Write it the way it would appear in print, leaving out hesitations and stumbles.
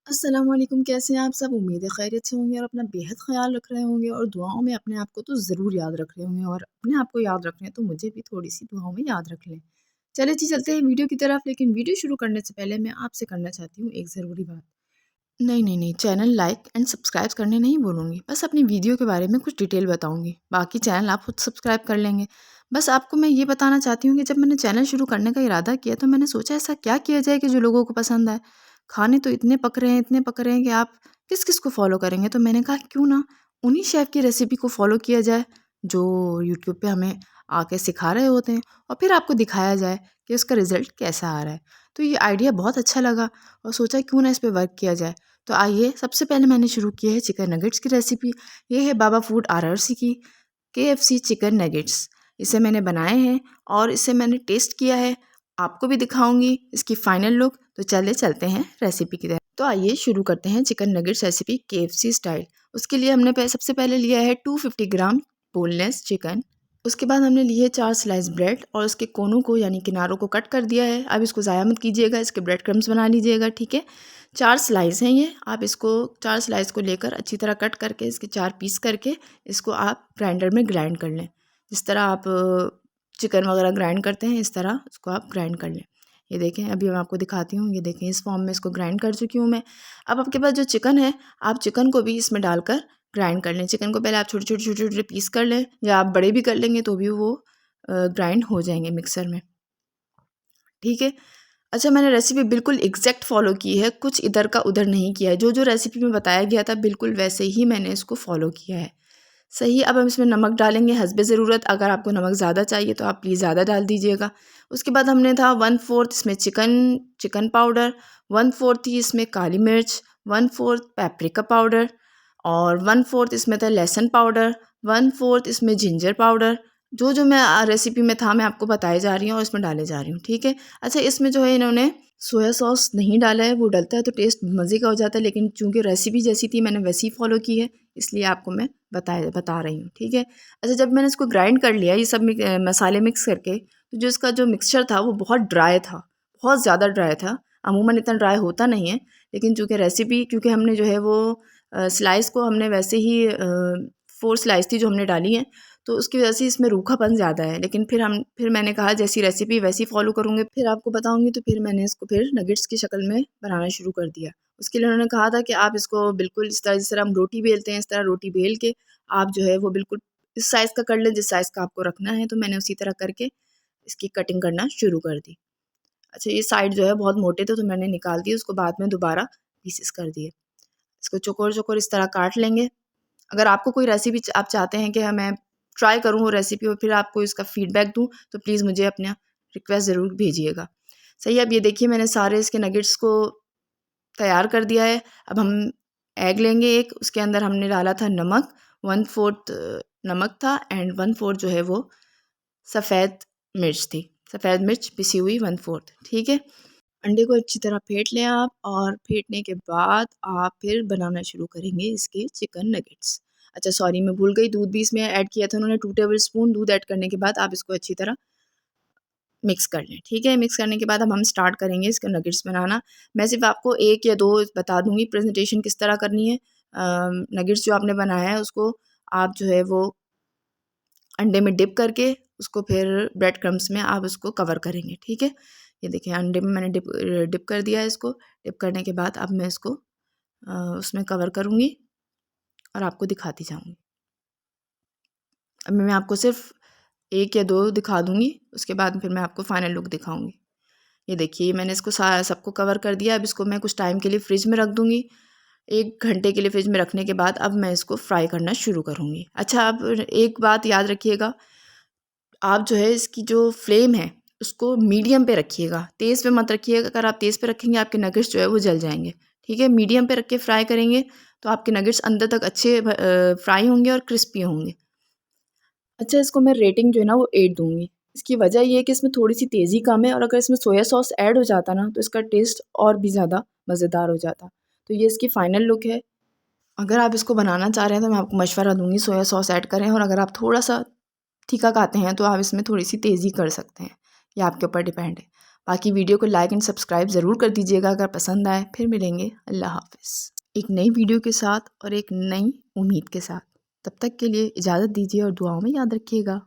अस्सलाम वालेकुम, कैसे हैं आप सब? उम्मीद है खैरियत से होंगे और अपना बेहद ख़्याल रख रहे होंगे और दुआओं में अपने आप को तो ज़रूर याद रख रहे होंगे और अपने आप को याद रख रहे हैं तो मुझे भी थोड़ी-सी दुआओं में याद रख लें। चलिए जी चलते हैं वीडियो की तरफ, लेकिन वीडियो शुरू करने से पहले मैं आपसे करना चाहती हूँ एक ज़रूरी बात। नहीं, नहीं, नहीं, चैनल लाइक एंड सब्सक्राइब करने नहीं बोलूँगी, बस अपनी वीडियो के बारे में कुछ डिटेल बताऊँगी, बाकी चैनल आप खुद सब्सक्राइब कर लेंगे। बस आपको मैं ये बताना चाहती हूँ कि जब मैंने चैनल शुरू करने का इरादा किया तो मैंने सोचा ऐसा क्या किया जाए कि जो लोगों को पसंद आए। खाने तो इतने पक रहे हैं, इतने पक रहे हैं कि आप किस-किस को फ़ॉलो करेंगे? तो मैंने कहा क्यों ना उन्हीं शेफ़ की रेसिपी को फ़ॉलो किया जाए, जो यूट्यूब पे हमें आके सिखा रहे होते हैं और फिर आपको दिखाया जाए कि उसका रिज़ल्ट कैसा आ रहा है। तो ये आइडिया बहुत अच्छा लगा और सोचा क्यों ना इस पे वर्क किया जाए। तो आइए सबसे पहले मैंने शुरू की है चिकन नगेट्स की रेसिपी। ये है बाबा फूड आरआरसी की केएफसी चिकन नगेट्स। इसे मैंने बनाए हैं और इसे मैंने टेस्ट किया है। आपको भी दिखाऊंगी इसकी फाइनल लुक। तो चले चलते हैं रेसिपी की तरफ। तो आइए शुरू करते हैं chicken nuggets recipe KFC style. उसके लिए हमने सबसे पहले लिया है 250 ग्राम बोनलेस चिकन। उसके बाद हमने लिए 4 स्लाइस ब्रेड और उसके कोनों को यानी किनारों को कट कर दिया है। अब इसको ज़ाया मत कीजिएगा, इसके ब्रेड क्रम्स बना लीजिएगा, ठीक है। 4 स्लाइस हैं ये। आप इसको 4 स्लाइस को लेकर अच्छी तरह कट करके इसके 4 पीस करके इसको आप ग्राइंडर में ग्राइंड कर लें। जिस तरह आप चिकन वगैरह ग्राइंड करते हैं इस तरह इसको आप ग्राइंड कर लें। ये देखें अभी मैं आपको दिखाती हूँ। ये देखें इस फॉर्म में इसको ग्राइंड कर चुकी हूँ मैं। अब आपके पास जो चिकन है आप चिकन को भी इसमें डालकर ग्राइंड कर लें। चिकन को पहले आप छोटे-छोटे पीस कर लें या आप बड़े भी कर लेंगे तो भी वो ग्राइंड हो जाएँगे मिक्सर में, ठीक है। अच्छा मैंने रेसिपी बिल्कुल एग्जैक्ट फ़ॉलो की है, कुछ इधर का उधर नहीं किया है। जो-जो रेसिपी में बताया गया था बिल्कुल वैसे ही मैंने इसको फ़ॉलो किया है। सही, अब हम इसमें नमक डालेंगे हस्बे ज़रूरत। अगर आपको नमक ज़्यादा चाहिए तो आप प्लीज़ ज़्यादा डाल दीजिएगा। उसके बाद हमने था 1/4 इसमें चिकन पाउडर, 1/4 थी इसमें काली मिर्च, 1/4 पेपरिका पाउडर और 1/4 इसमें था लहसुन पाउडर, 1/4 इसमें जिंजर पाउडर। जो-जो मैं रेसिपी में था मैं आपको बताए जा रही हूँ और इसमें डाले जा रही हूँ, ठीक है। अच्छा इसमें जो है इन्होंने सोया सॉस नहीं डाला है, वो डलता है तो टेस्ट मज़े का हो जाता है, लेकिन चूँकि रेसिपी जैसी थी मैंने वैसी ही फ़ॉलो की है, इसलिए आपको मैं बता रही हूँ, ठीक है। अच्छा जब मैंने इसको ग्राइंड कर लिया ये सब मसाले मिक्स करके, तो जो इसका जो मिक्सचर था वो बहुत ड्राई था, बहुत ज़्यादा ड्राई था। अमूमन इतना ड्राई होता नहीं है, लेकिन चूँकि रेसिपी क्योंकि हमने जो है वो स्लाइस को हमने वैसे ही 4 स्लाइस थी जो हमने डाली हैं, तो उसकी वजह से इसमें रूखापन ज़्यादा है। लेकिन फिर मैंने कहा जैसी रेसिपी वैसी फ़ॉलो करूँगी, फिर आपको बताऊँगी। तो फिर मैंने इसको फिर नगेट्स की शक्ल में बनाना शुरू कर दिया। उसके लिए उन्होंने कहा था कि आप इसको बिल्कुल इस तरह जिस तरह हम रोटी बेलते हैं, इस तरह रोटी बेल के आप जो है वो बिल्कुल इस साइज़ का कर लें जिस साइज़ का आपको रखना है। तो मैंने उसी तरह करके इसकी कटिंग करना शुरू कर दी। अच्छा ये साइड जो है बहुत मोटे थे तो मैंने निकाल दिए, उसको बाद में दोबारा पीसेस कर दिए। इसको चौकोर-चौकोर इस तरह काट लेंगे। अगर आपको कोई रेसिपी आप चाहते हैं कि मैं ट्राई करूँ वो रेसिपी और फिर आपको इसका फीडबैक दूँ, तो प्लीज़ मुझे अपना रिक्वेस्ट ज़रूर भेजिएगा। सही है, अब ये देखिए मैंने सारे इसके नगेट्स को तैयार कर दिया है। अब हम एग लेंगे एक, उसके अंदर हमने डाला था नमक, 1/4 नमक था एंड 1/4 जो है वो सफ़ेद मिर्च थी। सफ़ेद मिर्च पिसी हुई 1/4, ठीक है। अंडे को अच्छी तरह फेंट लें आप और फेंटने के बाद आप फिर बनाना शुरू करेंगे इसके चिकन नगेट्स। अच्छा सॉरी मैं भूल गई, दूध भी इसमें ऐड किया था उन्होंने। 2 टेबल स्पून दूध ऐड करने के बाद आप इसको अच्छी तरह मिक्स कर लें, ठीक है। मिक्स करने के बाद अब हम स्टार्ट करेंगे इसके नगेट्स बनाना। मैं सिर्फ आपको 1 या 2 बता दूँगी प्रेजेंटेशन किस तरह करनी है। नगेट्स जो आपने बनाया है उसको आप जो है वो अंडे में डिप करके उसको फिर ब्रेड क्रम्स में आप उसको कवर करेंगे, ठीक है। ये देखिए अंडे में मैंने डिप कर दिया है इसको। डिप करने के बाद अब मैं इसको उसमें कवर करूँगी और आपको दिखाती जाऊँगी। अब मैं आपको सिर्फ 1 या 2 दिखा दूँगी, उसके बाद फिर मैं आपको फाइनल लुक दिखाऊँगी। ये देखिए मैंने इसको सबको कवर कर दिया। अब इसको मैं कुछ टाइम के लिए फ्रिज में रख दूँगी। 1 घंटे के लिए फ्रिज में रखने के बाद अब मैं इसको फ्राई करना शुरू करूँगी। अच्छा अब एक बात याद रखिएगा, आप जो है इसकी जो फ्लेम है उसको मीडियम पे रखिएगा, तेज़ पे मत रखिएगा। अगर आप तेज़ पे रखेंगे आपके नगेट्स जो है वो जल जाएँगे, ठीक है। मीडियम पे रख के फ्राई करेंगे तो आपके नगेट्स अंदर तक अच्छे फ्राई होंगे और क्रिस्पी होंगे। अच्छा इसको मैं रेटिंग जो है ना वो 8 दूँगी। इसकी वजह ये है कि इसमें थोड़ी-सी तेज़ी कम है और अगर इसमें सोया सॉस ऐड हो जाता ना तो इसका टेस्ट और भी ज़्यादा मज़ेदार हो जाता। तो ये इसकी फाइनल लुक है। अगर आप इसको बनाना चाह रहे हैं तो मैं आपको मशवरा दूँगी सोया सॉस ऐड करें, और अगर आप थोड़ा-सा तीखा खाते हैं तो आप इसमें थोड़ी-सी तेज़ी कर सकते हैं, ये आपके ऊपर डिपेंड है। बाकी वीडियो को लाइक एंड सब्सक्राइब ज़रूर कर दीजिएगा अगर पसंद आए। फिर मिलेंगे, अल्लाह हाफ़िज़, एक नई वीडियो के साथ और एक नई उम्मीद के साथ। तब तक के लिए इजाज़त दीजिए और दुआओं में याद रखिएगा।